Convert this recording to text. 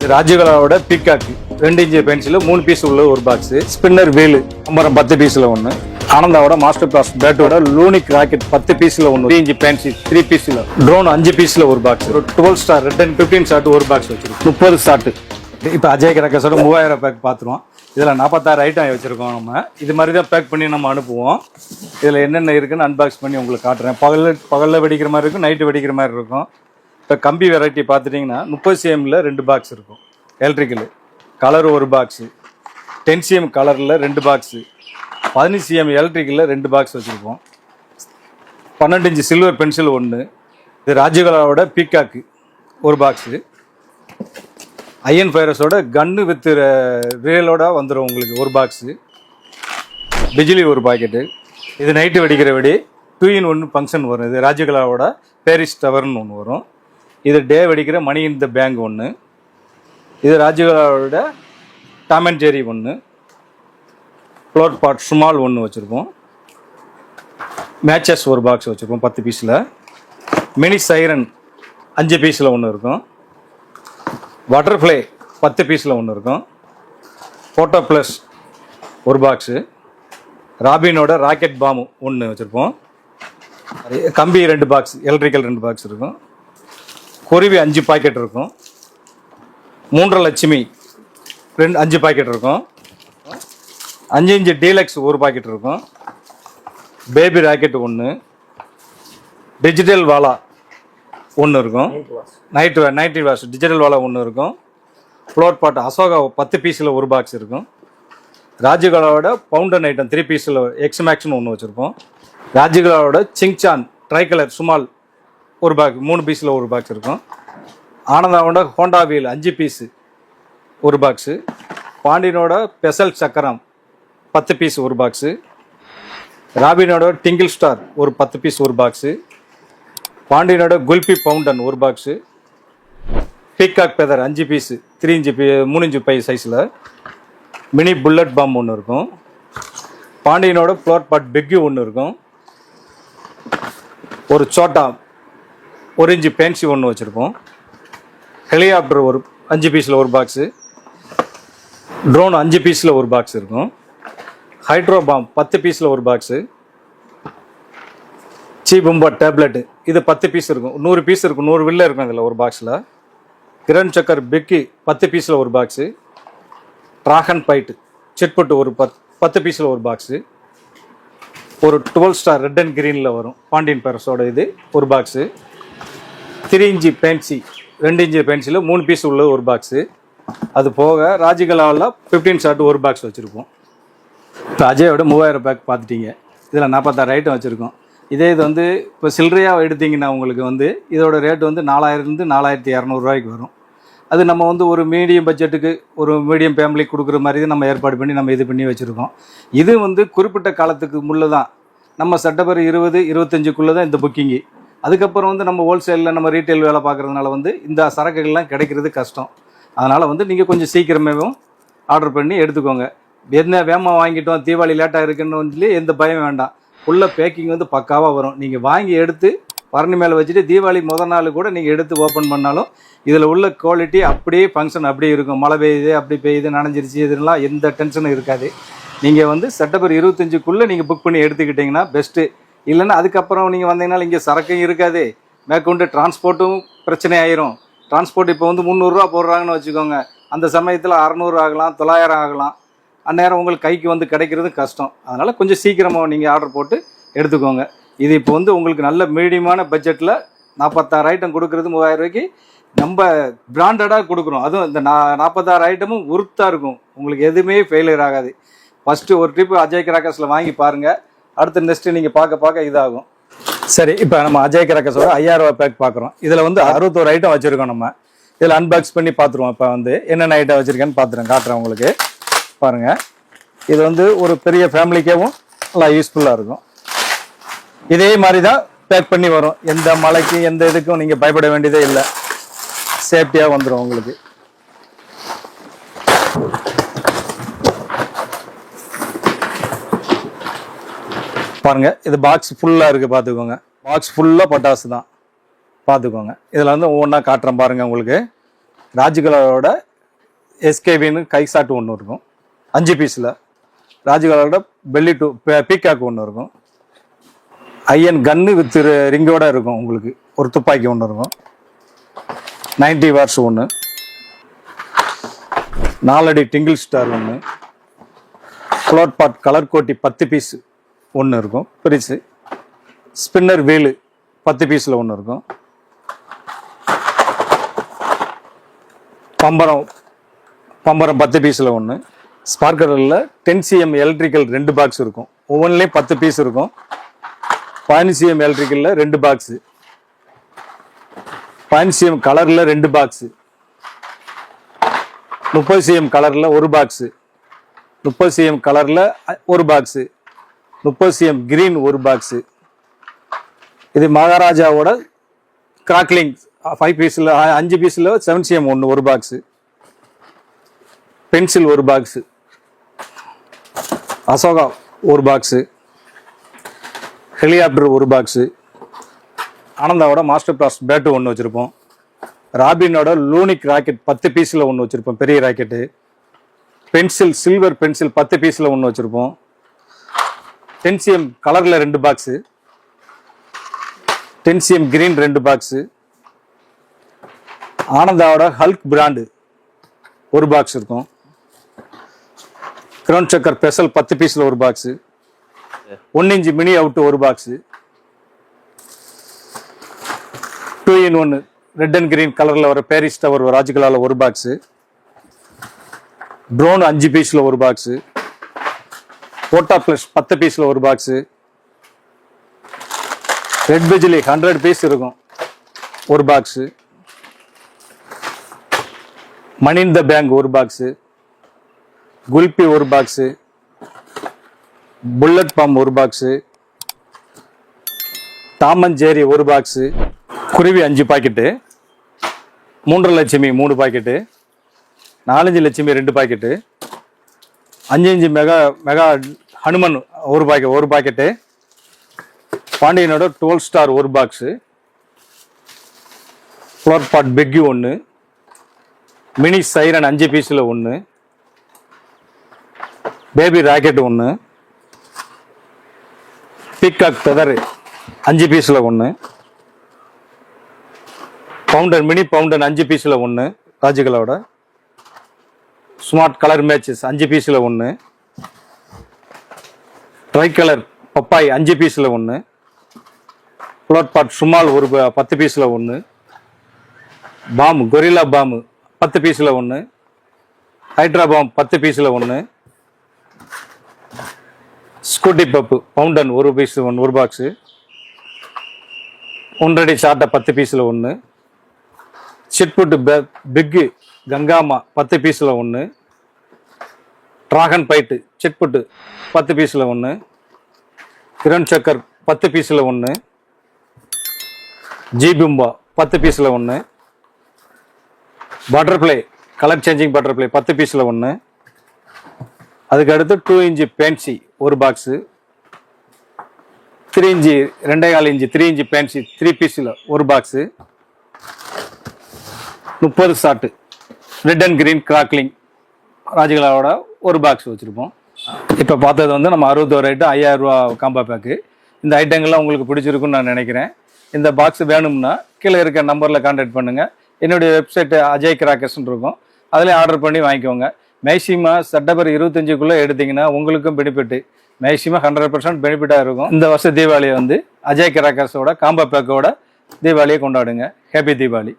ராஜகலாவோட peacock 2 inch pencil 3 piece உள்ள ஒரு box. Spinner wheel அம்பரம் 10 பீஸ்ல ஒன்று. ஆனந்தாவோட மாஸ்டர் கிளாஸ் பேட்டோட லூனிக் ராக்கெட் 10 பீஸ்ல ஒன்று. 3 இன்ச் பென்சில் 3 பீஸ்ல. ட்ரோன் 5 பீஸ்ல ஒரு பாக்ஸ். ஒரு 12 ஸ்டார் ரெட் அண்ட் 15 ஷாட் ஒரு பாக்ஸ் வச்சிருக்கோம். 30 ஷாட். இப்போ அஜய் கிராக்கர்ஸோட 3000 பேக் பார்த்துருவோம். இதில் 46 ஐட்டம் வச்சிருக்கோம். நம்ம இது மாதிரி தான் பேக் பண்ணி நம்ம அனுப்புவோம். இதில் என்னென்ன இருக்குன்னு அன்பாக்ஸ் பண்ணி உங்களுக்கு காட்டுறேன். பகலில் வெடிக்கிற மாதிரி இருக்கும், நைட்டு வெடிக்கிற மாதிரி இருக்கும். இப்போ கம்பி வெரைட்டி பார்த்துட்டிங்கன்னா 30 cmல 2 பாக்ஸ் இருக்கும். எலக்ட்ரிக்கல் கலர் ஒரு பாக்ஸு, 10 cm கலரில் 2 பாக்ஸு, 15 cm எலக்ட்ரிக்கலில் 2 பாக்ஸ் வச்சுருக்கோம். 12 இன்ச் சில்வர் பென்சில் ஒன்று. இது ராஜகலாவோட பீகாக்கு ஒரு பாக்ஸு. ஐஎன் ஃபைரஸோட கன்னு வித் ரியலோட வந்துடும் உங்களுக்கு ஒரு பாக்ஸு. பிஜிலி ஒரு பாக்கெட்டு. இது நைட்டு வெடிக்கிற வெடி 2 in 1 ஃபங்க்ஷன் வரும். இது ராஜகலாவோட பேரிஸ் டவர்னு ஒன்று வரும். இது டே வெடிக்கிற மணி இன் த பேங்க் ஒன்று. இது ராஜகலாவோட டாம் அண்ட் ஜெரி ஒன்று. ஃப்ளோர் பாட் ஸ்மால் ஒன்று வச்சுருக்கோம். மேட்சஸ் ஒரு பாக்ஸ் வச்சுருக்கோம் 10 பீஸில். மினி சைரன் 5 பீஸில் ஒன்று இருக்கும். பட்டர்ஃப்ளை 10 பீஸில் ஒன்று இருக்கும். ஃபோட்டோ ப்ளஸ் ஒரு பாக்ஸு. ராபினோட ராக்கெட் பாம்பு ஒன்று வச்சுருப்போம். கம்பி 2 பாக்ஸ், எலக்ட்ரிக்கல் 2 பாக்ஸ் இருக்கும். குருவி 5 பாக்கெட் இருக்கும். 3 லட்சுமி 5 பாக்கெட் இருக்கும். 5 இன்ச் டீலக்ஸ் ஒரு பாக்கெட் இருக்கும். பேபி ராக்கெட் ஒன்று. டிஜிட்டல் வாலா ஒன்று இருக்கும். நைட்டு வாஷ் டிஜிட்டல் வாலா ஒன்று இருக்கும். ஃப்ளோர் பாட் அசோகா 10 பீஸில் ஒரு பாக்ஸ் இருக்கும். ராஜகலாவோட பவுண்டன் ஐட்டம் 3 பீஸில் எக்ஸ் மேக்ஸ்னு ஒன்று வச்சுருப்போம். ராஜகலாவோட சிங்சான் ட்ரை கலர் சுமால் ஒரு பாக்ஸ் 3 பீஸில் ஒரு பாக்ஸ் இருக்கும். ஆனந்தாவோட ஹோண்டா வீல் 5 பீஸு ஒரு பாக்ஸு. பாண்டியனோட ஸ்பெஷல் சக்கரம் 10 பீஸ் ஒரு பாக்ஸு. ராபினோட டிங்கிள் ஸ்டார் ஒரு 10 பீஸ் ஒரு பாக்ஸு. பாண்டியனோட குல்பி பவுண்டன் ஒரு box. Peacock feather 5 piece 3 inch by சைஸில். மினி புல்லட் பாம் ஒன்று இருக்கும். பாண்டியனோட ஃப்ளோர் பாட் பிக்கு ஒன்று இருக்கும். ஒரு சோட்டா 1 இன்ச் பென்சி ஒன்று வச்சுருப்போம். ஹெலிகாப்டர் ஒரு 5 பீஸில் ஒரு பாக்ஸு. ட்ரோன் 5 பீஸில் ஒரு பாக்ஸ் இருக்கும். ஹைட்ரோ பாம் 10 பீஸில் ஒரு பாக்ஸு. சீபும்பா டேப்லெட்டு இது 10 பீஸ் இருக்கும். 100 பீஸ் இருக்கும். 100 வில்ல இருக்கும் இதில் ஒரு பாக்ஸில். கிரண் சக்கர் பிக்கி 10 பீஸில் ஒரு பாக்ஸு. ட்ராகன் பைட்டு செட்பட்டு ஒரு 10 பீஸில் ஒரு பாக்ஸு. ஒரு 12 ஸ்டார் ரெட் அண்ட் க்ரீனில் வரும் பாண்டியன் பேரஸோட இது ஒரு பாக்ஸு. 3 இன்ச் பென்சி 2 இன்ச் பென்சில் 3 பீஸ் உள்ள ஒரு பாக்ஸு. அது போக ராஜகலாவில் 15 ஷாட் ஒரு பாக்ஸ் வச்சுருப்போம். இப்போ அஜயோட 3000 பேக் பார்த்துட்டீங்க. இதில் 46 ஐட்டம் வச்சுருக்கோம். இதே இது வந்து இப்போ சில்லறையாக எடுத்திங்கன்னா உங்களுக்கு வந்து இதோட ரேட் வந்து 4000 4200 ரூபாய்க்கு வரும். அது நம்ம வந்து ஒரு மீடியம் பட்ஜெட்டுக்கு ஒரு மீடியம் ஃபேமிலிக்கு கொடுக்குற மாதிரி நம்ம ஏற்பாடு பண்ணி நம்ம இது பண்ணி வச்சுருக்கோம். இது வந்து குறிப்பிட்ட காலத்துக்கு முள்ளே தான். நம்ம செப்டம்பர் 20-25க்குள்ளே தான் இந்த புக்கிங்கு. அதுக்கப்புறம் வந்து நம்ம ஹோல்சேலில் நம்ம ரீட்டைல் வேலை பார்க்குறதுனால வந்து இந்த சரக்குகள்லாம் கிடைக்கிறது கஷ்டம். அதனால் வந்து நீங்கள் கொஞ்சம் சீக்கிரமாகவும் ஆர்டர் பண்ணி எடுத்துக்கோங்க. என்ன வேகமாக வாங்கிட்டோம் தீபாவளி லேட்டாக இருக்குன்னு சொல்லி எந்த பயம் வேண்டாம். உள்ள பேக்கிங் வந்து பக்காவாக வரும். நீங்கள் வாங்கி எடுத்து பரணி மேலே வச்சுட்டு தீபாவளி முதல் நாள் கூட நீங்கள் எடுத்து ஓப்பன் பண்ணாலும் இதில் உள்ள குவாலிட்டி அப்படியே ஃபங்க்ஷன் அப்படியே இருக்கும். மழை பெய்யுது அப்படி பெய்யுது நனைஞ்சிருச்சு இதெல்லாம் எந்த டென்ஷனும் இருக்காது. நீங்கள் வந்து செப்டம்பர் 25க்குள்ளே நீங்கள் புக் பண்ணி எடுத்துக்கிட்டிங்கன்னா பெஸ்ட்டு. இல்லைன்னா அதுக்கப்புறம் நீங்கள் வந்தீங்கன்னா இங்கே சரக்கும் இருக்காது. மேற்கொண்டு டிரான்ஸ்போர்ட்டும் பிரச்சனை ஆயிரும். டிரான்ஸ்போர்ட் இப்போ வந்து 300 ரூபா போடுறாங்கன்னு வச்சுக்கோங்க. அந்த சமயத்தில் 600 ஆகலாம் 900 ஆகலாம். அந்நேரம் உங்களுக்கு கைக்கு வந்து கிடைக்கிறது கஷ்டம். அதனால் கொஞ்சம் சீக்கிரமாக நீங்கள் ஆர்டர் போட்டு எடுத்துக்கோங்க. இது இப்போ வந்து உங்களுக்கு நல்ல மீடியமான பட்ஜெட்டில் 46 ஐட்டம் கொடுக்குறது 3000 ரூபாய்க்கு நம்ம பிராண்டடாக கொடுக்குறோம். அதுவும் இந்த 46 ஐட்டமும் உறுத்தாக இருக்கும். உங்களுக்கு எதுவுமே ஃபெயிலியர் ஆகாது. ஃபஸ்ட்டு ஒரு ட்ரிப்பு அஜய் கிராக்கர்ஸில் வாங்கி பாருங்கள். அடுத்த நெக்ஸ்ட்டு நீங்கள் பார்க்க இதாகும். சரி, இப்போ நம்ம அஜய் கிராக்கர்ஸோட 5000 ரூபா பேக் பார்க்குறோம். இதில் வந்து 61 ஐட்டம் வச்சுருக்கோம். நம்ம இதில் அன்பாக்ஸ் பண்ணி பார்த்துருவோம். இப்போ வந்து என்னென்ன ஐட்டம் வச்சுருக்கேன்னு காட்டுறேன் உங்களுக்கு பாருங்கள். இது வந்து ஒரு பெரிய ஃபேமிலிக்காகவும் நல்லா யூஸ்ஃபுல்லாக இருக்கும். இதே மாதிரி தான் பேக் பண்ணி வரும். எந்த மழைக்கு எந்த இதுக்கும் நீங்கள் பயப்பட வேண்டியதே இல்லை. சேஃப்டியாக வந்துடும் உங்களுக்கு. பாருங்கள், இது பாக்ஸ் ஃபுல்லாக இருக்குது பார்த்துக்கோங்க. பாக்ஸ் ஃபுல்லாக பட்டாசு தான் பார்த்துக்கோங்க. இதில் வந்து ஒவ்வொன்றா காட்டுறேன் பாருங்கள். உங்களுக்கு ராஜகலாவோட எஸ்கேவின்னு கை சாட்டு ஒன்று இருக்கும் 5 பீஸில். ராஜகலோட பெல்லி டூ பீக்காக்கு ஒன்று இருக்கும். ஐஎன் கன்னு வித் ரிங்கோட இருக்கும். உங்களுக்கு ஒரு துப்பாக்கி ஒன்று இருக்கும். 90 வாட்ஸ் ஒன்று. 4 அடி டிங்கிள் ஸ்டார் ஒன்று. ஃப்ளோட் பாட் கலர் கோட்டி 10 பீஸ் ஒன்று இருக்கும் பெருசு. ஸ்பின்னர் வீலு 10 பீஸில் ஒன்று இருக்கும். பம்பரம் 10 பீஸில் ஒன்று. ஸ்பார்க்கரில் 10 cm எலக்ட்ரிக்கல் 2 பாக்ஸ் இருக்கும். ஒவ்வொன்றுலேயும் 10 பீஸ் இருக்கும். 15 cm எலக்ட்ரிக்கலில் 2 பாக்ஸு. 15 cm கலரில் 2 பாக்ஸு. 30 cm கலரில் 1 பாக்ஸு. 30 cm கலரில் 1 பாக்ஸு. 30 cm green 1 box. இது மகாராஜாவோட கிராக்லிங் 5 பீஸில் 5 பீஸில் 7 cm ஒன்று 1 box. Pencil 1 box. Ashoka 1 box. Helicopter 1 box. ஆனந்தாவோட மாஸ்டர் பிளாஸ் பேட்டு ஒன்று வச்சுருப்போம். ராபினோட லூனிக் ராக்கெட் 10 பீஸில் ஒன்று வச்சுருப்போம், பெரிய ராக்கெட்டு. பென்சில் சில்வர் பென்சில் 10 பீஸில் ஒன்று வச்சுருப்போம். 10 cm கலரில் 2 பாக்ஸு. 10 cm green 2 box. ஆனந்தாவோட ஹல்க் பிராண்டு 1 பாக்ஸ் இருக்கும். கிரவுன் சக்கர் ஸ்பெஷல் 10 பீஸில் 1 பாக்ஸு. 1 inch மினி அவுட்டு 1 box. 2 in 1 red and green கலரில் வர பேரிஸ் டவர் ராஜ்கலாவில் 1 பாக்ஸு. ட்ரோன் 5 பீஸில் 1 பாக்ஸு. போட்டா ப்ளஸ் 10 பீஸில் 1 பாக்ஸு. ரெட் பிஜிலி 100 பீஸ் இருக்கும் 1 box. Money in the bank 1 box. Kulfi 1 box. Bullet bump 1 box. Tom and Jerry 1 box. குருவி 5 packet. 3 Lakshmi 3 packet. 4 Lakshmi 2 packet. 5 mega Hanuman 1 packet. பாண்டியனோட 12 star 1 box. Flower pot பெக்கி 1. Mini siren 5 பீஸில் 1. Baby rocket 1. Peacock feather 5 பீஸில் 1. Founder mini founder 5 பீஸில் 1 ராஜுகளோட. Smart colour matches 5 பீஸில் 1. Try colour பப்பாய் 5 பீஸில் 1. Float பாட் small 10 பீஸில் 1. பாம்பு கொரில்லா பாம்பு 10 பீஸில் 1. ஹைட்ரா பாம்பு 10 பீஸில் 1. ஸ்கூட்டி பப்பு பவுண்டன் 1 பீஸ் 1 பாக்ஸு. 1 அடி சாட்டை 10 பீஸில் 1. சிட்புட்டு பிக்கு கங்காமா 10 பீஸில் 1. ட்ராகன் பைட்டு சிட்புட்டு 10 பீஸில் 1. கிரண் சக்கர் 10 பீஸில் 1. ஜிபும்பா 10 பீஸில் 1. பட்டர்ஃப்ளை கலர் சேஞ்சிங் பட்டர்ஃப்ளை 10 பீஸில் 1. அதுக்கு அடுத்து 2 inch fancy 1 box. 3 inch 2.25 inch 3 inch fancy 3 பீஸில் 1 box. 30 shot red and green crackling ராஜகலாவோட 1 பாக்ஸ் வச்சுருப்போம். இப்போ பார்த்தது வந்து நம்ம 61 ஐட்டம் 5000 ரூபா காம்போ பேக்கு. இந்த ஐட்டங்கள்லாம் உங்களுக்கு பிடிச்சிருக்குன்னு நான் நினைக்கிறேன். இந்த பாக்ஸ் வேணும்னா கீழே இருக்க நம்பரில் கான்டாக்ட் பண்ணுங்கள். என்னுடைய வெப்சைட்டு அஜய் கிராக்கர்ஸ்ன்னு இருக்கும், அதில் ஆர்டர் பண்ணி வாங்கிக்கோங்க. மேக்ஸிமம் செப்டம்பர் 25க்குள்ளே எடுத்திங்கன்னா உங்களுக்கும் பெனிஃபிட்டு. மேக்ஸிமம் 100% பெனிஃபிட்டாக இருக்கும். இந்த வருஷம் தீபாவளியை வந்து அஜய் கிராக்கர்ஸோட காம்போ பேக்கோட தீபாவளியை கொண்டாடுங்க. ஹாப்பி தீபாவளி.